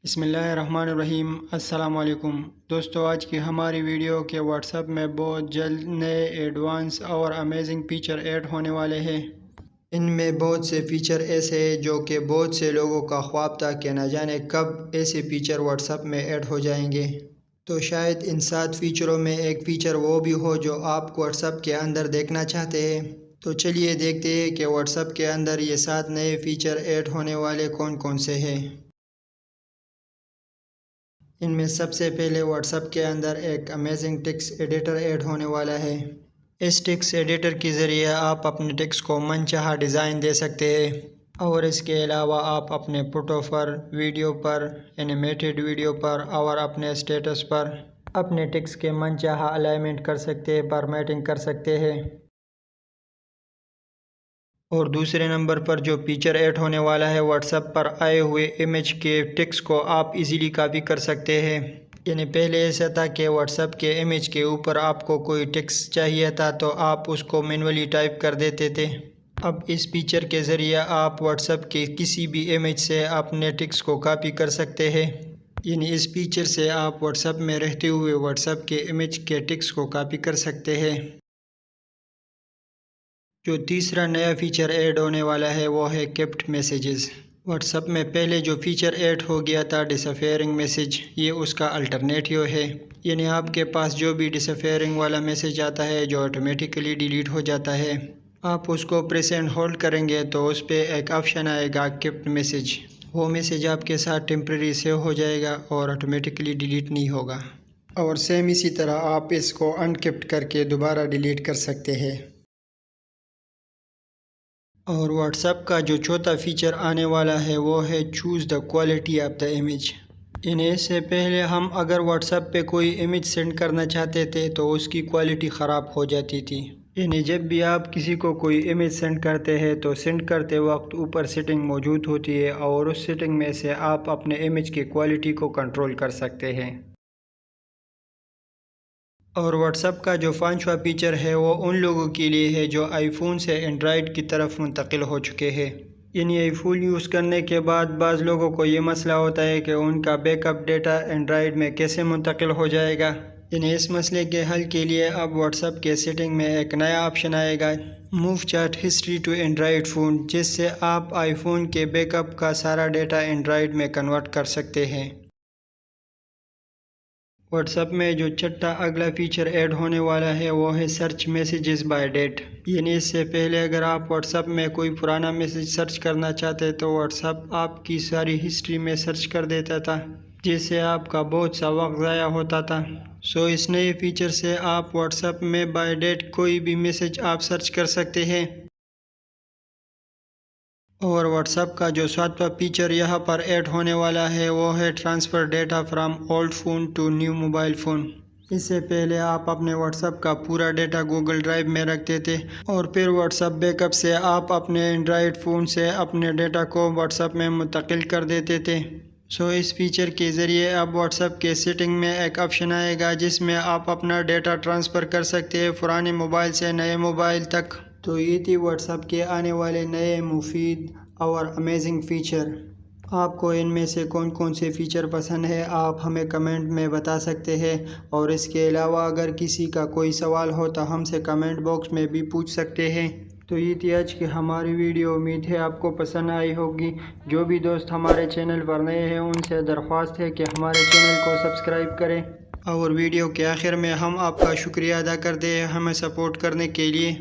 بسم اللہ الرحمن الرحیم۔ السلام علیکم دوستو، آج کی ہماری ویڈیو کے واٹس ایپ میں بہت جلد نئے ایڈوانس اور امیزنگ فیچر ایڈ ہونے والے ہیں۔ ان میں بہت سے فیچر ایسے ہیں جو کہ بہت سے لوگوں کا خواب تھا کہ نہ جانے کب ایسے فیچر واٹس ایپ میں ایڈ ہو جائیں گے۔ تو شاید ان 7 فیچروں میں ایک فیچر وہ بھی ہو جو آپ واٹس ایپ کے اندر دیکھنا چاہتے ہیں۔ تو چلیے دیکھتے ہیں کہ واٹس ایپ کے اندر یہ 7 نئے فیچر ایڈ ہونے والے کون کون سے ہیں۔ ان میں سب سے پہلے واٹس ایپ کے اندر ایک امیزنگ ٹیکسٹ ایڈیٹر ایڈ ہونے والا ہے۔ اس ٹیکسٹ ایڈیٹر کے ذریعے آپ اپنے ٹیکسٹ کو من چاہا ڈیزائن دے سکتے ہیں، اور اس کے علاوہ آپ اپنے فوٹو پر، ویڈیو پر، اینیمیٹڈ ویڈیو پر اور اپنے اسٹیٹس پر اپنے ٹیکسٹ کے من چاہا الائنمنٹ کر سکتے ہیں، فارمیٹنگ کر سکتے ہیں۔ اور دوسرے نمبر پر جو فیچر ایڈ ہونے والا ہے، واٹس ایپ پر آئے ہوئے امیج کے ٹیکسٹ کو آپ ایزیلی کاپی کر سکتے ہیں۔ یعنی پہلے ایسا تھا کہ واٹس ایپ کے امیج کے اوپر آپ کو کوئی ٹیکسٹ چاہیے تھا تو آپ اس کو مینولی ٹائپ کر دیتے تھے۔ اب اس فیچر کے ذریعے آپ واٹس ایپ کے کسی بھی امیج سے اپنے ٹیکسٹ کو کاپی کر سکتے ہیں۔ یعنی اس فیچر سے آپ واٹس ایپ میں رہتے ہوئے واٹس ایپ کے امیج کے ٹیکسٹ کو کاپی کر سکتے ہیں۔ جو تیسرا نیا فیچر ایڈ ہونے والا ہے وہ ہے کیپٹ میسیجز۔ واٹس ایپ میں پہلے جو فیچر ایڈ ہو گیا تھا ڈس اپیئرنگ میسیج، یہ اس کا الٹرنیٹیو ہے۔ یعنی آپ کے پاس جو بھی ڈس اپیئرنگ والا میسیج آتا ہے جو آٹومیٹیکلی ڈیلیٹ ہو جاتا ہے، آپ اس کو پریس اینڈ ہولڈ کریں گے تو اس پہ ایک آپشن آئے گا کیپٹ میسیج۔ وہ میسیج آپ کے ساتھ ٹیمپریری سیو ہو جائے گا اور آٹومیٹیکلی ڈیلیٹ نہیں ہوگا۔ اور سیم اسی طرح آپ اس کو انکیپٹ کر کے دوبارہ ڈیلیٹ کر سکتے ہیں۔ اور واٹس ایپ کا جو چوتھا فیچر آنے والا ہے وہ ہے choose the quality of the image. یعنی اس سے پہلے ہم اگر واٹس ایپ پہ کوئی امیج سینڈ کرنا چاہتے تھے تو اس کی کوالٹی خراب ہو جاتی تھی۔ یعنی جب بھی آپ کسی کو کوئی امیج سینڈ کرتے ہیں تو سینڈ کرتے وقت اوپر سیٹنگ موجود ہوتی ہے، اور اس سیٹنگ میں سے آپ اپنے امیج کی کوالٹی کو کنٹرول کر سکتے ہیں۔ اور واٹس ایپ کا جو 5واں فیچر ہے وہ ان لوگوں کے لیے ہے جو آئی فون سے اینڈرائیڈ کی طرف منتقل ہو چکے ہیں۔ یعنی آئی فون یوز کرنے کے بعد بعض لوگوں کو یہ مسئلہ ہوتا ہے کہ ان کا بیک اپ ڈیٹا اینڈرائیڈ میں کیسے منتقل ہو جائے گا۔ یعنی اس مسئلے کے حل کے لیے اب واٹس ایپ کے سیٹنگ میں ایک نیا آپشن آئے گا، move chat history to Android phone, جس سے آپ آئی فون کے بیک اپ کا سارا ڈیٹا اینڈرائیڈ میں کنورٹ کر سکتے ہیں۔ واٹس ایپ میں جو چھٹا اگلا فیچر ایڈ ہونے والا ہے وہ ہے سرچ میسیجز بائی ڈیٹ۔ یعنی اس سے پہلے اگر آپ واٹس ایپ میں کوئی پرانا میسیج سرچ کرنا چاہتے تو واٹس ایپ آپ کی ساری ہسٹری میں سرچ کر دیتا تھا، جس سے آپ کا بہت سا وقت ضائع ہوتا تھا۔ اس نئے فیچر سے آپ واٹس ایپ میں بائی ڈیٹ کوئی بھی میسیج آپ سرچ کر سکتے ہیں۔ اور واٹس ایپ کا جو 7واں فیچر یہاں پر ایڈ ہونے والا ہے وہ ہے transfer data from old phone to new mobile phone. اس سے پہلے آپ اپنے واٹس ایپ کا پورا ڈیٹا گوگل ڈرائیو میں رکھتے تھے، اور پھر واٹس ایپ بیک اپ سے آپ اپنے اینڈرائیڈ فون سے اپنے ڈیٹا کو واٹس ایپ میں منتقل کر دیتے تھے۔ اس فیچر کے ذریعے اب واٹس ایپ کے سیٹنگ میں ایک آپشن آئے گا جس میں آپ اپنا ڈیٹا ٹرانسفر کر سکتے ہیں پرانے موبائل سے نئے موبائل تک۔ تو یہ تھی واٹس ایپ کے آنے والے نئے مفید اور امیزنگ فیچر۔ آپ کو ان میں سے کون کون سے فیچر پسند ہے آپ ہمیں کمنٹ میں بتا سکتے ہیں، اور اس کے علاوہ اگر کسی کا کوئی سوال ہو تو ہم سے کمنٹ باکس میں بھی پوچھ سکتے ہیں۔ تو یہ تھی آج کی ہماری ویڈیو، امید ہے آپ کو پسند آئی ہوگی۔ جو بھی دوست ہمارے چینل پر نئے ہیں ان سے درخواست ہے کہ ہمارے چینل کو سبسکرائب کریں، اور ویڈیو کے آخر میں ہم آپ کا شکریہ ادا کرتے ہیں ہمیں سپورٹ کرنے کے لیے۔